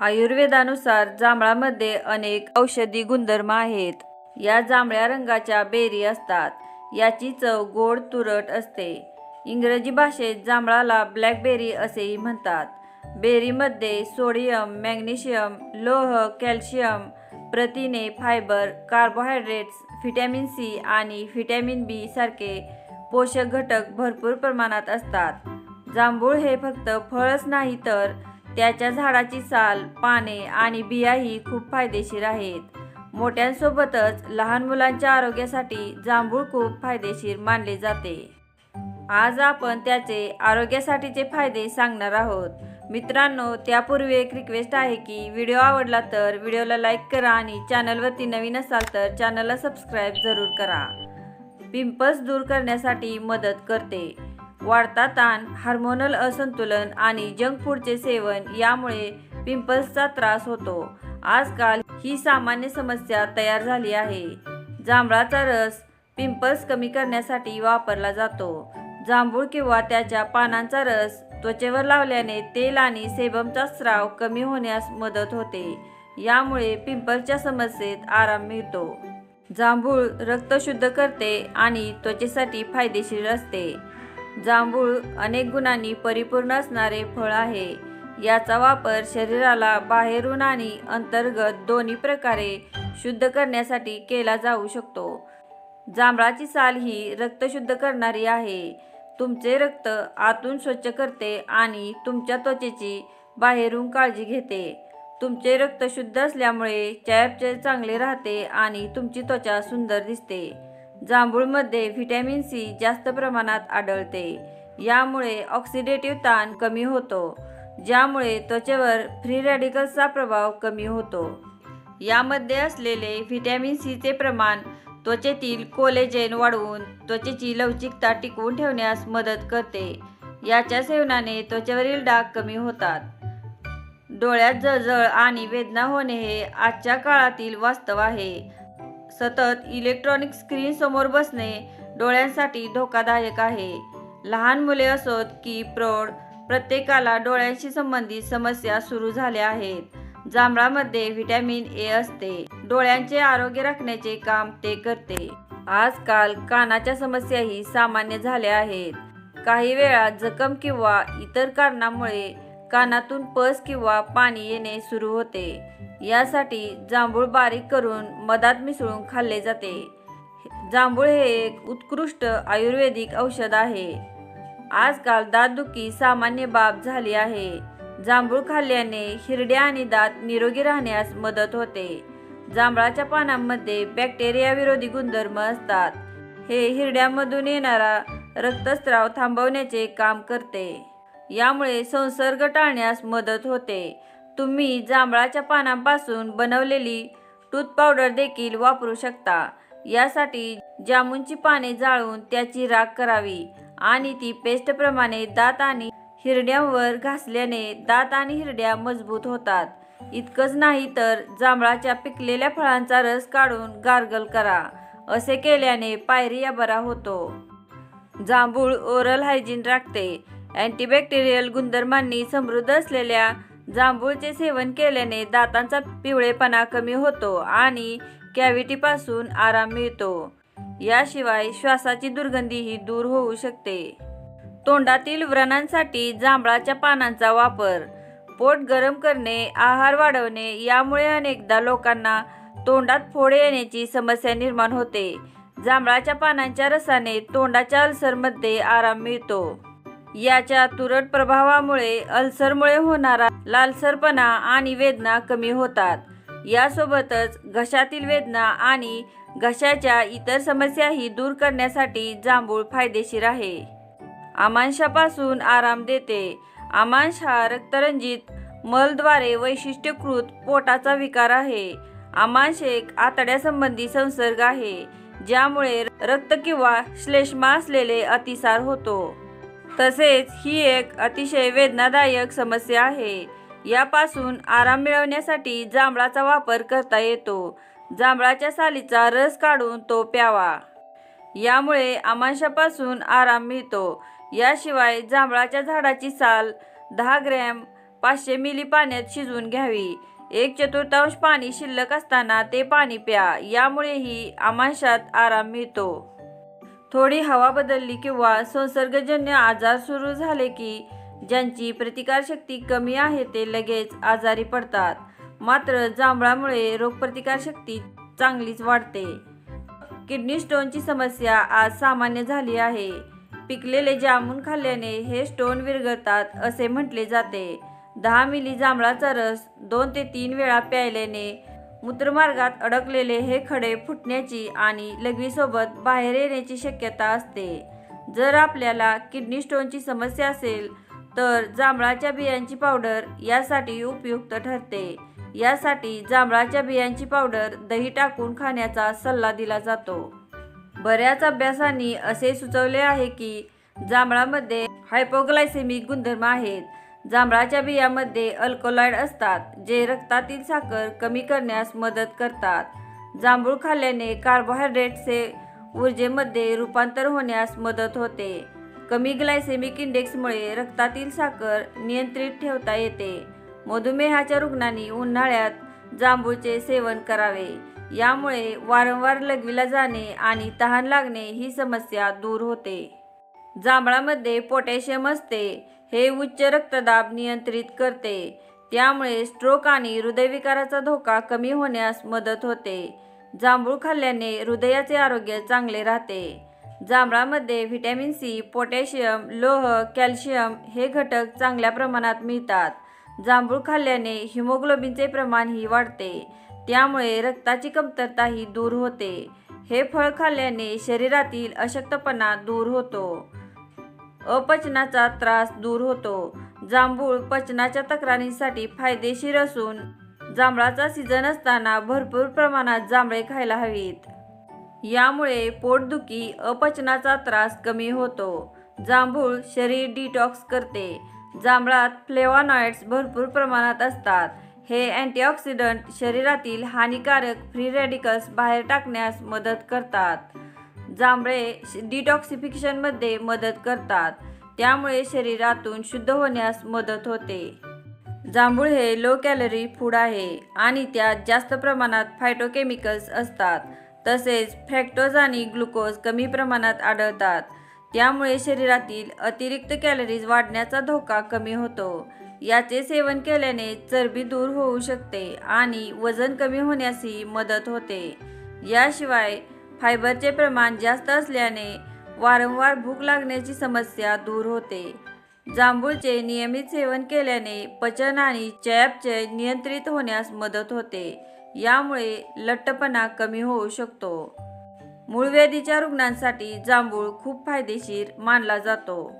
आयुर्वेदानुसार जांभळामध्ये अनेक औषधी गुणधर्म आहेत. या जांभळ्या रंगाच्या बेरी असतात. याची चव गोड तुरट असते. इंग्रजी भाषेत जांभळाला ब्लॅकबेरी असेही म्हणतात. बेरीमध्ये सोडियम, मॅग्नेशियम, लोह, कॅल्शियम, प्रथिने, फायबर, कार्बोहायड्रेट्स, व्हिटॅमिन सी आणि व्हिटॅमिन बी सारखे पोषक घटक भरपूर प्रमाणात असतात. जांभूळ हे फक्त फळच नाही तर त्याच्या झाडाची साल, पाने आणि बियाही खूप फायदेशीर आहेत. मोठ्यांसोबतच लहान मुलांच्या आरोग्यासाठी जांभूळ खूप फायदेशीर मानले जाते. आज आपण त्याचे आरोग्यासाठीचे फायदे सांगणार आहोत. मित्रांनो, त्यापूर्वी एक रिक्वेस्ट आहे की व्हिडिओ आवडला तर व्हिडिओला लाईक करा आणि चॅनलवरती नवीन असाल तर चॅनलला सबस्क्राईब जरूर करा. पिंपल्स दूर करण्यासाठी मदत करते. वाढता ताण, हार्मोनल असंतुलन आणि जंक फूडचे सेवन यामुळे पिंपल्सचा त्रास होतो. आजकाल ही सामान्य समस्या तयार झाली आहे. जांभळाचा रस पिंपल्स कमी करण्यासाठी वापरला जातो. जांभूळ किंवा त्याच्या पानांचा रस त्वचेवर लावल्याने तेल आणि सेबमचा स्राव कमी होण्यास मदत होते. यामुळे पिंपल्सच्या समस्येत आराम मिळतो. जांभूळ रक्त शुद्ध करते आणि त्वचेसाठी फायदेशीर असते. जांभूळ अनेक गुणांनी परिपूर्ण असणारे फळ आहे. याचा वापर शरीराला बाहेरून आणि अंतर्गत दोन्ही प्रकारे शुद्ध करण्यासाठी केला जाऊ शकतो. जांभळाची साल ही रक्त शुद्ध करणारी आहे. तुमचे रक्त आतून स्वच्छ करते आणि तुमच्या त्वचेची बाहेरून काळजी घेते. तुमचे रक्त शुद्ध असल्यामुळे चयापचय चांगले राहते आणि तुमची त्वचा सुंदर दिसते. जांभूळमध्ये व्हिटॅमिन सी जास्त प्रमाणात आढळते. यामुळे ऑक्सिडेटिव्ह ताण कमी होतो, ज्यामुळे त्वचेवर फ्री रॅडिकल्सचा प्रभाव कमी होतो. यामध्ये असलेले व्हिटॅमिन सीचे प्रमाण त्वचेतील कोलेजेन वाढवून त्वचेची लवचिकता टिकवून ठेवण्यास मदत करते. याच्या सेवनाने त्वचेवरील डाग कमी होतात. डोळ्यात जळजळ आणि वेदना होणे हे आजच्या काळातील वास्तव आहे. सतत इलेक्ट्रॉनिक स्क्रीन समोर बसणे डोळ्यांसाठी धोकादायक आहे. लहान मुले असोत की प्रौढ, प्रत्येकाला डोळ्यांशी संबंधित समस्या सुरू झाल्या आहेत. जांभळामध्ये व्हिटॅमिन ए असते. डोळ्यांचे आरोग्य राखण्याचे काम ते करते. आजकाल कानाच्या समस्याही सामान्य झाल्या आहेत. काही वेळा जखम किंवा इतर कारणामुळे कानातून पस किंवा पाणी येणे सुरू होते. यासाठी जांभूळ बारीक करून मधात मिसळून खाल्ले जाते. जांभूळ हे एक उत्कृष्ट आयुर्वेदिक औषध आहे. आजकाल दातदुखी सामान्य बाब झाली आहे. जांभूळ खाल्ल्याने हिरड्या आणि दात निरोगी राहण्यास मदत होते. जांभळाच्या पानांमध्ये बॅक्टेरिया विरोधी गुणधर्म असतात. हे हिरड्यांमधून येणारा रक्तस्राव थांबवण्याचे काम करते. यामुळे संसर्ग टाळण्यास मदत होते. तुम्ही जांभळाच्या पानांपासून बनवलेली टूथ पावडर देखील वापरू शकता. यासाठी जामुनची पाने जाळून त्याची राख करावी आणि ती पेस्टप्रमाणे दात आणि हिरड्यांवर घासल्याने दात आणि हिरड्या मजबूत होतात. इतकंच नाही तर जांभळाच्या पिकलेल्या फळांचा रस काढून गार्गल करा. असे केल्याने पायरिया बरा होतो. जांभूळ ओरल हायजीन राखते. अँटीबॅक्टेरियल गुणधर्मांनी समृद्ध असलेल्या जांभूळचे सेवन केल्याने दातांचा पिवळेपणा कमी होतो आणि कॅव्हिटीपासून आराम मिळतो. याशिवाय श्वासाची दुर्गंधीही दूर होऊ शकते. तोंडातील व्रणांसाठी जांभळाच्या पानांचा वापर. पोट गरम करणे, आहार वाढवणे यामुळे अनेकदा लोकांना तोंडात फोड येण्याची समस्या निर्माण होते. जांभळाच्या पानांच्या रसाने तोंडाच्या अल्सरमध्ये आराम मिळतो. याच्या तुरट प्रभावामुळे अल्सरमुळे होणारा लालसरपणा आणि वेदना कमी होतात. यासोबतच घशातील वेदना आणि घशाच्या इतर समस्याही दूर करण्यासाठी जांभूळ फायदेशीर आहे. आमांशापासून आराम देते. आमांश हा रक्तरंजित मलद्वारे वैशिष्ट्यीकृत पोटाचा विकार आहे. आमांश एक आतड्यासंबंधी संसर्ग आहे, ज्यामुळे रक्त किंवा श्लेष्मा असलेले अतिसार होतो. तसेच ही एक अतिशय वेदनादायक समस्या आहे. यापासून आराम मिळवण्यासाठी जांभळाचा वापर करता येतो. जांभळाच्या सालीचा रस काढून तो प्यावा. यामुळे आमांशापासून आराम मिळतो. याशिवाय जांभळाच्या झाडाची साल 10 ग्रॅम 500 मिली पाण्यात शिजवून घ्यावी. 1/4 पाणी शिल्लक असताना ते पाणी प्या. यामुळेही आमाशयात आराम मिळतो. थोडी हवा बदलली किंवा संसर्गजन्य आजार सुरू झाले की ज्यांची प्रतिकारशक्ती कमी आहे ते लगेच आजारी पडतात. मात्र जांभळामुळे रोगप्रतिकारशक्ती चांगलीच वाढते. किडनी स्टोनची समस्या आज सामान्य झाली आहे. पिकलेले जामुन खाल्ल्याने हे स्टोन विरघळतात असे म्हटले जाते. 10 मिली जांभळाचा रस 2 ते 3 वेळा प्यायल्याने मूत्रमार्गात अडकलेले हे खडे फुटण्याची आणि लघवीसोबत बाहेर येण्याची शक्यता असते. जर आपल्याला किडनी स्टोनची समस्या असेल तर जांभळाच्या बियांची पावडर यासाठी उपयुक्त ठरते. यासाठी जांभळाच्या बियांची पावडर दही टाकून खाण्याचा सल्ला दिला जातो. बऱ्याच अभ्यासांनी असे सुचवले आहे की जांभळामध्ये हायपोग्लायसेमिक गुणधर्म आहेत. जांभळाच्या बियांमध्ये अल्कलॉइड असतात जे रक्तातील साखर कमी करण्यास मदत करतात. जांभूळ खाल्ल्याने कार्बोहायड्रेट्सचे ऊर्जेमध्ये रूपांतर होण्यास मदत होते. कमी ग्लायसेमिक इंडेक्समुळे रक्तातील साखर नियंत्रित ठेवता येते. मधुमेहाच्या रुग्णांनी उन्हाळ्यात जांभूळचे सेवन करावे. यामुळे वारंवार लघवीला जाणे आणि तहान लागणे ही समस्या दूर होते. जांभळामध्ये पोटॅशियम असते. हे उच्च रक्तदाब नियंत्रित करते. त्यामुळे स्ट्रोक आणि हृदयविकाराचा धोका कमी होण्यास मदत होते. जांभूळ खाल्ल्याने हृदयाचे आरोग्य चांगले राहते. जांभळामध्ये व्हिटॅमिन सी, पोटॅशियम, लोह, कॅल्शियम हे घटक चांगल्या प्रमाणात मिळतात. जांभूळ खाल्ल्याने हिमोग्लोबिनचे प्रमाणही वाढते. त्यामुळे रक्ताची कमतरताही दूर होते. हे फळ खाल्ल्याने शरीरातील अशक्तपणा दूर होतो. अपचनाचा त्रास दूर होतो. जांभूळ पचनाच्या तक्रारींसाठी फायदेशीर असून जांभळाचा सीझन असताना भरपूर प्रमाणात जांभळे खायला हवीत. यामुळे पोटदुखी, अपचनाचा त्रास कमी होतो. जांभूळ शरीर डिटॉक्स करते. जांभळात फ्लेवोनॉइड्स भरपूर प्रमाणात असतात. हे अँटीऑक्सिडंट शरीरातील हानिकारक फ्री रॅडिकल्स बाहेर टाकण्यास मदत करतात. जांभळे डिटॉक्सिफिकेशनमध्ये मदत करतात. त्यामुळे शरीरातून शुद्ध होण्यास मदत होते. जांभूळ हे लो कॅलरी फूड आहे आणि त्यात जास्त प्रमाणात फायटोकेमिकल्स असतात. तसेच फ्रॅक्टोज आणि ग्लुकोज कमी प्रमाणात आढळतात. त्यामुळे शरीरातील अतिरिक्त कॅलरीज वाढण्याचा धोका कमी होतो. याचे सेवन केल्याने चरबी दूर होऊ शकते आणि वजन कमी होण्यासही मदत होते. याशिवाय फायबरचे प्रमाण जास्त असल्याने वारंवार भूक लागण्याची समस्या दूर होते. जांभूळचे नियमित सेवन केल्याने पचन आणि चयापचय नियंत्रित होण्यास मदत होते. यामुळे लठ्ठपणा कमी होऊ शकतो. मूळव्याधीच्या रुग्णांसाठी जांभूळ खूप फायदेशीर मानला जातो.